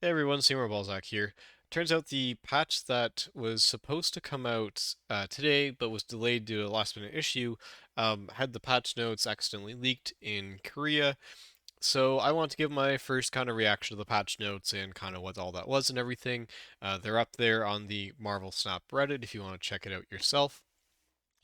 Hey everyone, Seymour Balzac here. Turns out the patch that was supposed to come out today but was delayed due to a last minute issue had the patch notes accidentally leaked in Korea. So I want to give my first kind of reaction to the patch notes and kind of what all that was and everything. They're up there on the Marvel Snap Reddit if you want to check it out yourself.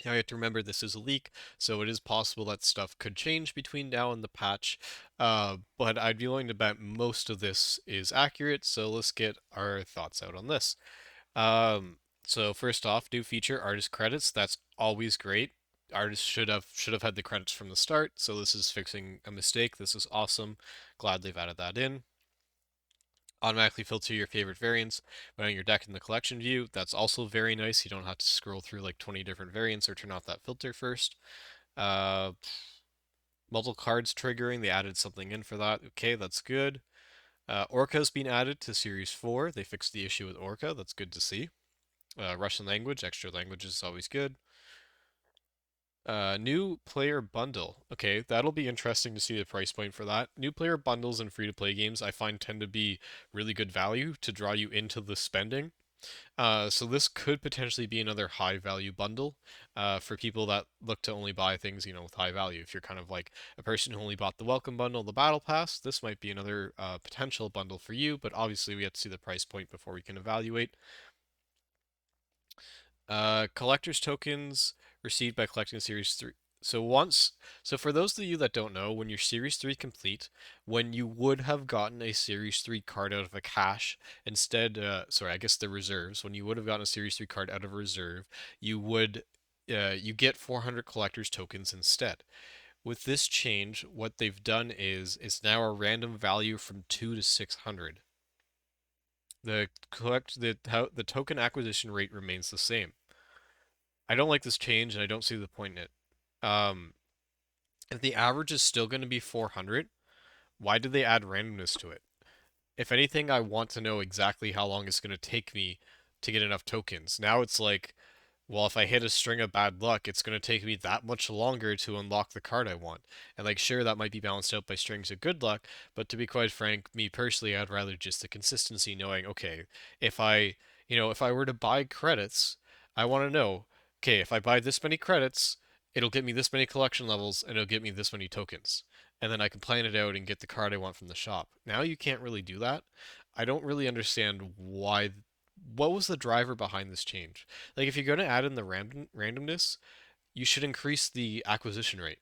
Now you have to remember this is a leak, so it is possible that stuff could change between now and the patch. But I'd be willing to bet most of this is accurate, so let's get our thoughts out on this. So first off, new feature artist credits. That's always great. Artists should have had the credits from the start, so this is fixing a mistake. This is awesome. Glad they've added that in. Automatically filter your favorite variants when your deck in the collection view. That's also very nice. You don't have to scroll through like 20 different variants or turn off that filter first. Uh, Multiple cards triggering. They added something in for that. Okay, that's good. Orca's been added to Series 4. They fixed the issue with Orca. That's good to see. Russian language, extra languages is always good. New player bundle. Okay, that'll be interesting to see the price point for that. New player bundles in free-to-play games I find tend to be really good value to draw you into the spending. So this could potentially be another high value bundle for people that look to only buy things, with high value. If you're kind of like a person who only bought the welcome bundle, the battle pass, this might be another potential bundle for you, but obviously we have to see the price point before we can evaluate. Collector's tokens received by collecting Series 3. So for those of you that don't know, when your Series 3 complete, when you would have gotten a Series 3 card out of a cache, instead, sorry, I guess the reserves, when you would have gotten a Series 3 card out of a reserve, you get 400 collector's tokens instead. With this change, what they've done is it's now a random value from 2 to 600. The token acquisition rate remains the same. I don't like this change and I don't see the point in it. Um, if the average is still going to be 400, why did they add randomness to it? If anything, I want to know exactly how long it's going to take me to get enough tokens. Now it's like, well, if I hit a string of bad luck, it's going to take me that much longer to unlock the card I want. And like, sure, that might be balanced out by strings of good luck, but to be quite frank, me personally, I'd rather just the consistency knowing, okay, if I, if I were to buy credits, I want to know, okay, if I buy this many credits, it'll get me this many collection levels and it'll get me this many tokens. And then I can plan it out and get the card I want from the shop. Now you can't really do that. I don't really understand what was the driver behind this change. Like if you're going to add in the randomness, you should increase the acquisition rate.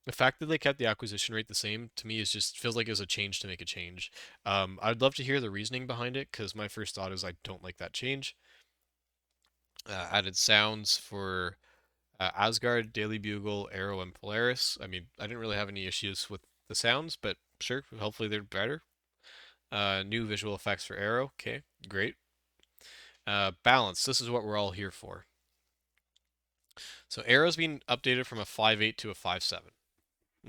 The fact that they kept the acquisition rate the same to me is just feels like it was a change to make a change. I'd love to hear the reasoning behind it because my first thought is I don't like that change. Added sounds for Asgard, Daily Bugle, Arrow, and Polaris. I mean, I didn't really have any issues with the sounds, but sure, hopefully they're better. New visual effects for Arrow. Okay, great. Balance. This is what we're all here for. So Arrow's being updated from a 5.8 to a 5.7.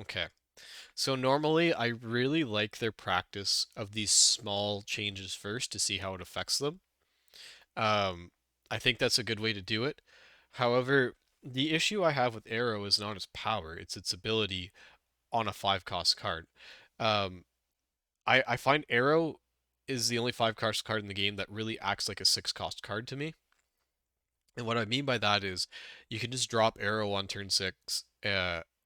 Okay. So normally I really like their practice of these small changes first to see how it affects them. Um, I think that's a good way to do it. However, the issue I have with Arrow is not its power, it's its ability on a 5 cost card. Um, I find Arrow is the only 5 cost card in the game that really acts like a 6 cost card to me. And what I mean by that is you can just drop Arrow on turn 6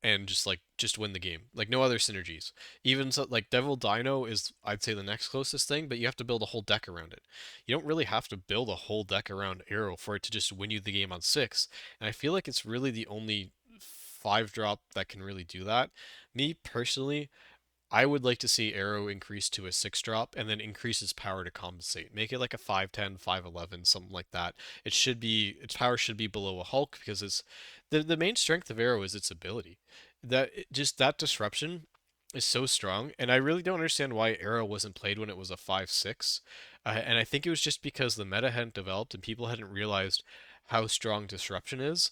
and just win the game. Like no other synergies. Even so like Devil Dino is I'd say the next closest thing, but you have to build a whole deck around it. You don't really have to build a whole deck around Arrow for it to just win you the game on 6. And I feel like it's really the only 5 drop that can really do that. Me personally, I would like to see Arrow increase to a 6 drop and then increase its power to compensate. Make it like a 510, 511, something like that. Its power should be below a Hulk because it's the main strength of Arrow is its ability. Just that disruption is so strong, and I really don't understand why Arrow wasn't played when it was a 5-6. And I think it was just because the meta hadn't developed and people hadn't realized how strong disruption is,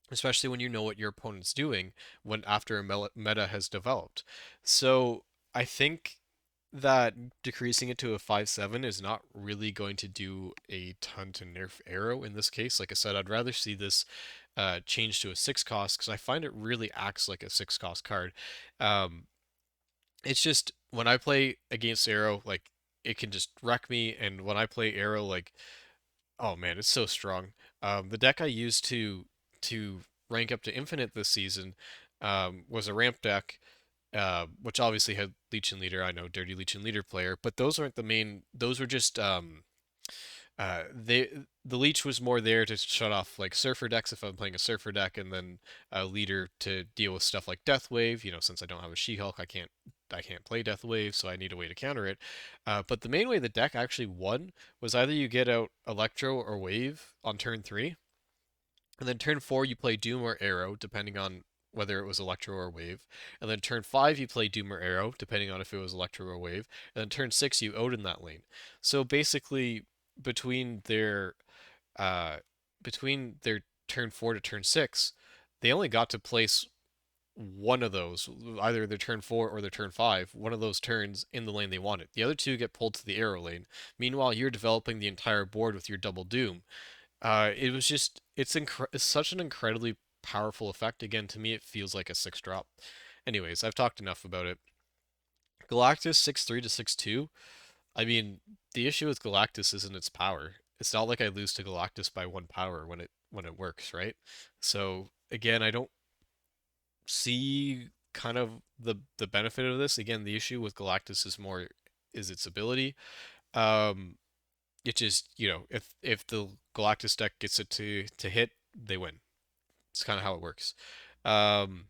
especially when you know what your opponent's doing when after a meta has developed. So I think that decreasing it to a 5-7 is not really going to do a ton to nerf Arrow in this case. Like I said, I'd rather see this change to a 6 cost because I find it really acts like a 6 cost card. Um, it's just when I play against Arrow, like it can just wreck me. And when I play Arrow, like, oh man, it's so strong. The deck I used to rank up to Infinite this season was a ramp deck, which obviously had Legion Leader. I know, dirty Legion Leader player, but those aren't the main. Those were just they the leech was more there to shut off like surfer decks if I'm playing a surfer deck, and then a leader to deal with stuff like Death Wave. You know, since I don't have a She-Hulk, I can't play Death Wave, so I need a way to counter it. But the main way the deck actually won was either you get out Electro or Wave on turn three, and then turn four you play Doom or Arrow, depending on whether it was Electro or Wave. And then turn five you play Doom or Arrow, depending on if it was Electro or Wave. And then turn six you Odin that lane. So basically, between their uh, between their turn four to turn six, they only got to place one of those, either their turn four or their turn five, one of those turns in the lane they wanted. The other two get pulled to the arrow lane. Meanwhile, you're developing the entire board with your double doom. It was just it's such an incredibly powerful effect. Again, to me, it feels like a six drop. Anyways, I've talked enough about it. Galactus 6-3 to 6-2. I mean, the issue with Galactus isn't its power. It's not like I lose to Galactus by one power when it works, right? So again, I don't see kind of the benefit of this. Again, the issue with Galactus is its ability. Um, it just, if the Galactus deck gets it to hit, they win. It's kind of how it works. Um,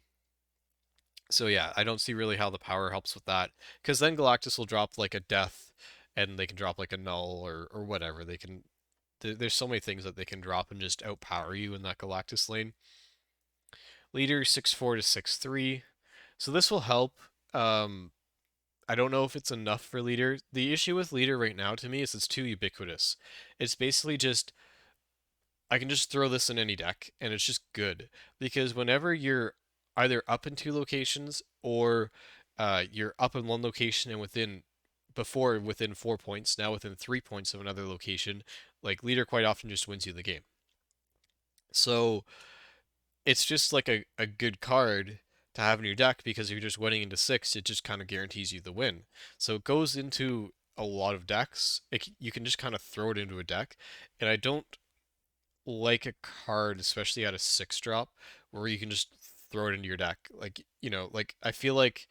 so yeah, I don't see really how the power helps with that, because then Galactus will drop like a death, and they can drop like a null or whatever. There's so many things that they can drop and just outpower you in that Galactus lane. Leader 6-4 to 6-3. So this will help. Um, I don't know if it's enough for leader. The issue with leader right now to me is it's too ubiquitous. It's basically just I can just throw this in any deck and it's just good, because whenever you're either up in two locations or you're up in one location and within 4 points, now within 3 points of another location, like leader quite often just wins you the game. So it's just like a good card to have in your deck, because if you're just winning into six, it just kind of guarantees you the win. So it goes into a lot of decks. You can just kind of throw it into a deck, and I don't like a card, especially at a six drop, where you can just throw it into your deck. Like, like I feel like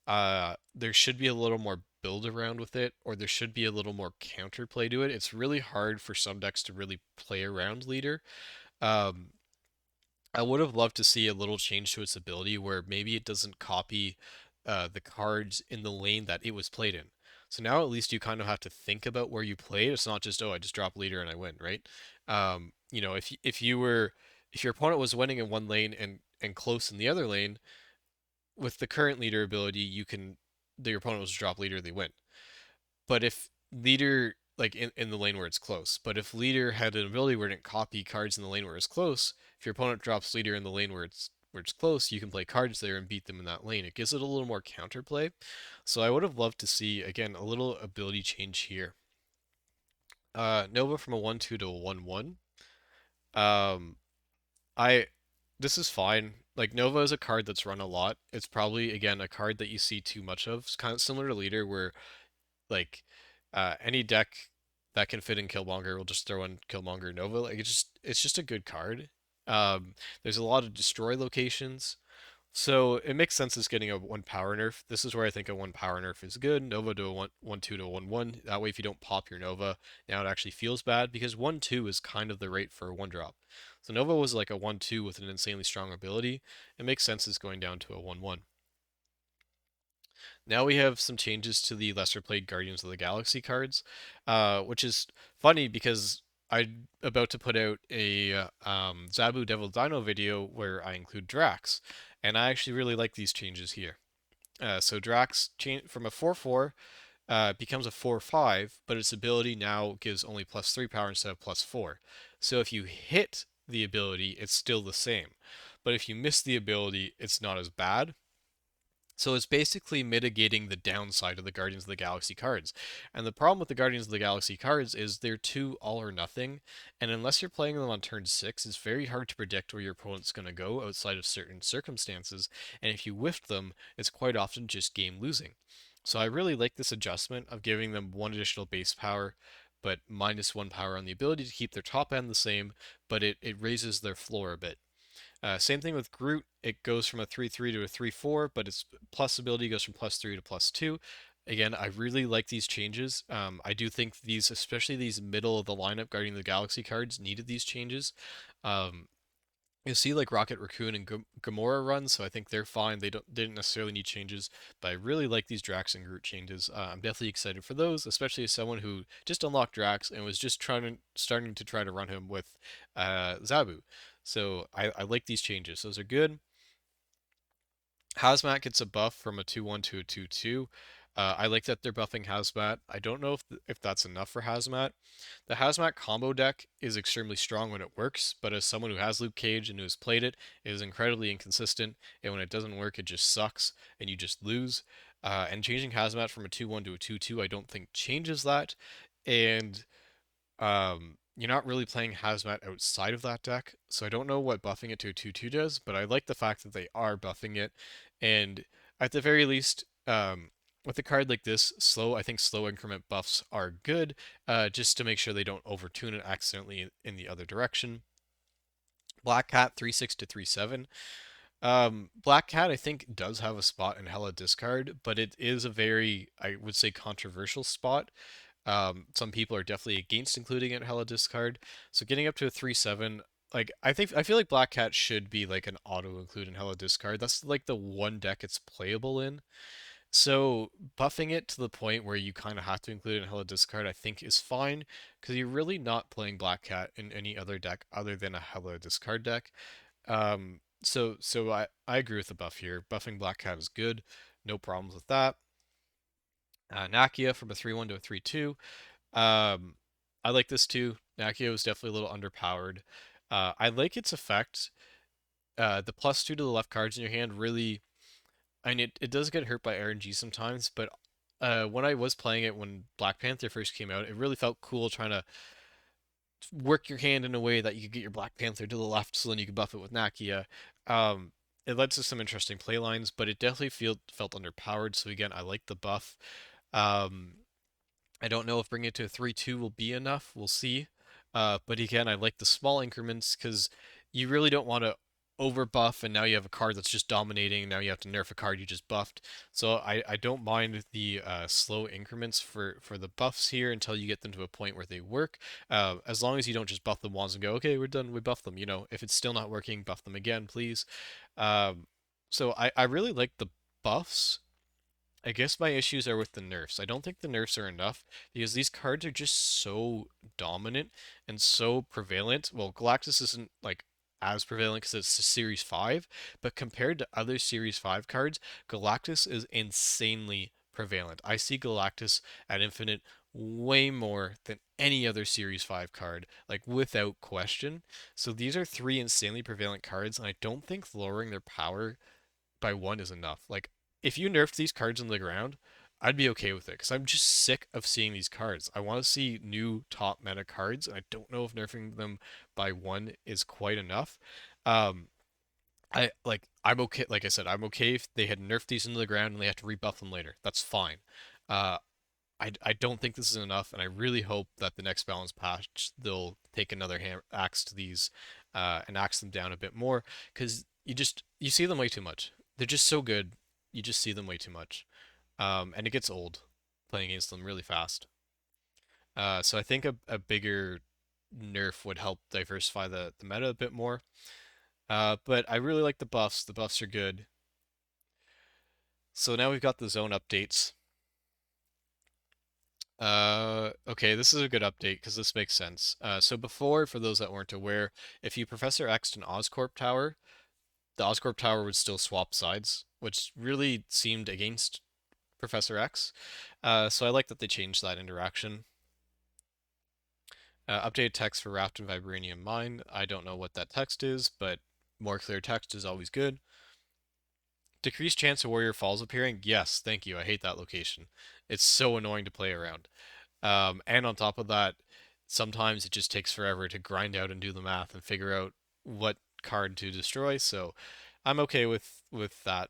there should be a little more build around with it, or there should be a little more counterplay to it. It's really hard for some decks to really play around leader. Um, I would have loved to see a little change to its ability where maybe it doesn't copy the cards in the lane that it was played in. So now at least you kind of have to think about where you played. It's not just, oh, I just drop leader and I win, right? If your opponent was winning in one lane and close in the other lane, with the current leader ability, your opponent was drop leader, they win. But if leader, like in the lane where it's close, but if leader had an ability where it didn't copy cards in the lane where it's close, if your opponent drops leader in the lane where it's close, you can play cards there and beat them in that lane. It gives it a little more counterplay. So I would have loved to see again a little ability change here. Nova from a 1-2 to a 1-1. Um, I this is fine. Like Nova is a card that's run a lot. It's probably again a card that you see too much of. It's kind of similar to leader, where like any deck that can fit in Killmonger will just throw in Killmonger Nova. Like it's just a good card. There's a lot of destroy locations, so it makes sense as getting a one power nerf. This is where I think a one power nerf is good. Nova to a 1-1-2 to a 1-1. That way, if you don't pop your Nova, now it actually feels bad, because 1-2 is kind of the rate for a one drop. So Nova was like a 1-2 with an insanely strong ability. It makes sense as going down to a 1-1. Now we have some changes to the lesser played Guardians of the Galaxy cards, which is funny because I'm about to put out a Zabu Devil Dino video where I include Drax, and I actually really like these changes here. So Drax from a 4-4 becomes a 4-5, but its ability now gives only +3 power instead of +4. So if you hit the ability, it's still the same, but if you miss the ability, it's not as bad. So it's basically mitigating the downside of the Guardians of the Galaxy cards. And the problem with the Guardians of the Galaxy cards is they're too all or nothing, and unless you're playing them on turn 6, it's very hard to predict where your opponent's going to go outside of certain circumstances, and if you whiff them, it's quite often just game losing. So I really like this adjustment of giving them one additional base power, but minus one power on the ability to keep their top end the same, but it raises their floor a bit. Same thing with Groot. It goes from a 3-3 to a 3-4, but its plus ability goes from +3 to +2. Again, I really like these changes. I do think these, especially these middle of the lineup Guardian of the Galaxy cards, needed these changes. Um, you see like Rocket Raccoon and Gamora run, so I think they're fine. They didn't necessarily need changes, but I really like these Drax and Groot changes. I'm definitely excited for those, especially as someone who just unlocked Drax and was just starting to try to run him with Zabu. So I like these changes. Those are good. Hazmat gets a buff from a 2-1 to a 2-2. I like that they're buffing Hazmat. I don't know if that's enough for Hazmat. The Hazmat combo deck is extremely strong when it works, but as someone who has Luke Cage and who has played it, it is incredibly inconsistent, and when it doesn't work, it just sucks, and you just lose. And changing Hazmat from a 2-1 to a 2-2, I don't think changes that. And you're not really playing Hazmat outside of that deck, so I don't know what buffing it to a 2-2 does, but I like the fact that they are buffing it. And at the very least, with a card like this, I think slow increment buffs are good, just to make sure they don't overtune it accidentally in the other direction. Black Cat 3-6 to 3-7. Black Cat I think does have a spot in Hella Discard, but it is a very, I would say, controversial spot. Some people are definitely against including it in Hella Discard. So getting up to a 3-7, like I feel like Black Cat should be like an auto include in Hella Discard. That's like the one deck it's playable in. So buffing it to the point where you kind of have to include it in Hella Discard, I think is fine because you're really not playing Black Cat in any other deck other than a Hella Discard deck. So I agree with the buff here. Buffing Black Cat is good, no problems with that. Nakia from a 3-1 to a 3-2. Um, I like this too. Nakia is definitely a little underpowered. I like its effect. The +2 to the left cards in your hand really, I mean, it does get hurt by RNG sometimes, but when I was playing it when Black Panther first came out, it really felt cool trying to work your hand in a way that you could get your Black Panther to the left so then you could buff it with Nakia. Um, it led to some interesting play lines, but it definitely felt underpowered. So again, I like the buff. Um, I don't know if bringing it to a 3-2 will be enough. We'll see. But again, I like the small increments because you really don't want to over buff and now you have a card that's just dominating. Now you have to nerf a card you just buffed. So I don't mind the slow increments for the buffs here until you get them to a point where they work. As long as you don't just buff them once and go, okay, we're done, we buffed them. If it's still not working, buff them again, please. Um, so I really like the buffs. I guess my issues are with the nerfs. I don't think the nerfs are enough because these cards are just so dominant and so prevalent. Well, Galactus isn't like as prevalent because it's a Series 5, but compared to other Series 5 cards, Galactus is insanely prevalent. I see Galactus at Infinite way more than any other Series 5 card, like without question. So these are three insanely prevalent cards, and I don't think lowering their power by one is enough. Like, if you nerfed these cards on the ground, I'd be okay with it because I'm just sick of seeing these cards. I want to see new top meta cards, and I don't know if nerfing them by one is quite enough. Um, I'm okay. Like I said, I'm okay if they had nerfed these into the ground and they have to rebuff them later. That's fine. Uh, I don't think this is enough, and I really hope that the next balance patch they'll take another axe to these, and axe them down a bit more because you see them way too much. They're just so good. You just see them way too much, and it gets old playing against them really fast. So I think a bigger nerf would help diversify the meta a bit more. But I really like the buffs. The buffs are good. So now we've got the zone updates. Okay, this is a good update because this makes sense. So before, for those that weren't aware, if you Professor X'd an Oscorp tower, the Oscorp tower would still swap sides, which really seemed against Professor X. So I like that they changed that interaction. Updated text for Raft and Vibranium Mine. I don't know what that text is, but more clear text is always good. Decreased chance of Warrior Falls appearing. Yes, thank you. I hate that location. It's so annoying to play around. And on top of that, sometimes it just takes forever to grind out and do the math and figure out what card to destroy. So I'm okay with that.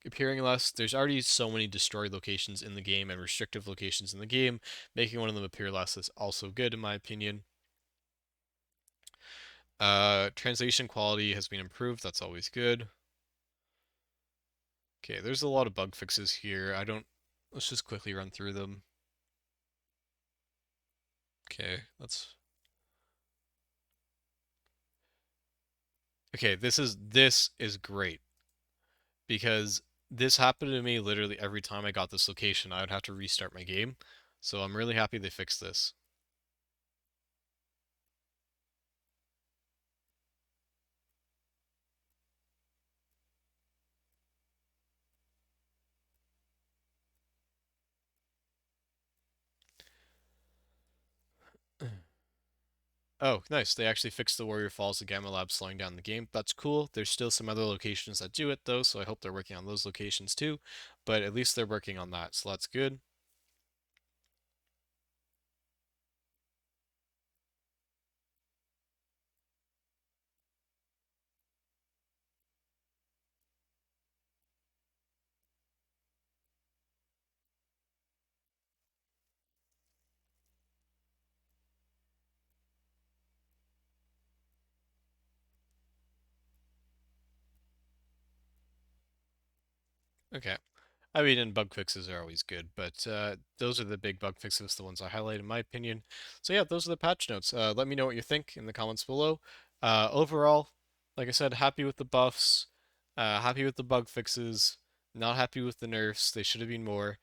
appearing less. There's already so many destroyed locations in the game and restrictive locations in the game. Making one of them appear less is also good in my opinion. Translation quality has been improved. That's always good. Okay, there's a lot of bug fixes here. I don't. Let's just quickly run through them. Okay, let's. Okay, this is great because this happened to me literally every time I got this location. I would have to restart my game. So I'm really happy they fixed this. Oh, nice. They actually fixed the Warrior Falls and Gamma Lab slowing down the game. That's cool. There's still some other locations that do it though, so I hope they're working on those locations too. But at least they're working on that, so that's good. Okay. I mean, and bug fixes are always good, but those are the big bug fixes, the ones I highlight in my opinion. So yeah, those are the patch notes. Let me know what you think in the comments below. Overall, like I said, happy with the buffs, happy with the bug fixes, not happy with the nerfs. They should have been more.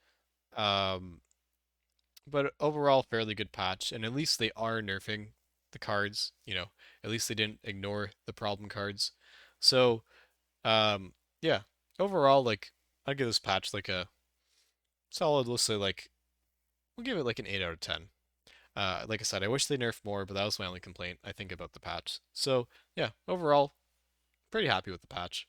Um, but overall, fairly good patch, and at least they are nerfing the cards. At least they didn't ignore the problem cards. So, yeah, overall, like I'd give this patch like a solid, let's say like we'll give it like an 8 out of 10. Like I said, I wish they nerfed more, but that was my only complaint I think about the patch. So yeah, overall, pretty happy with the patch.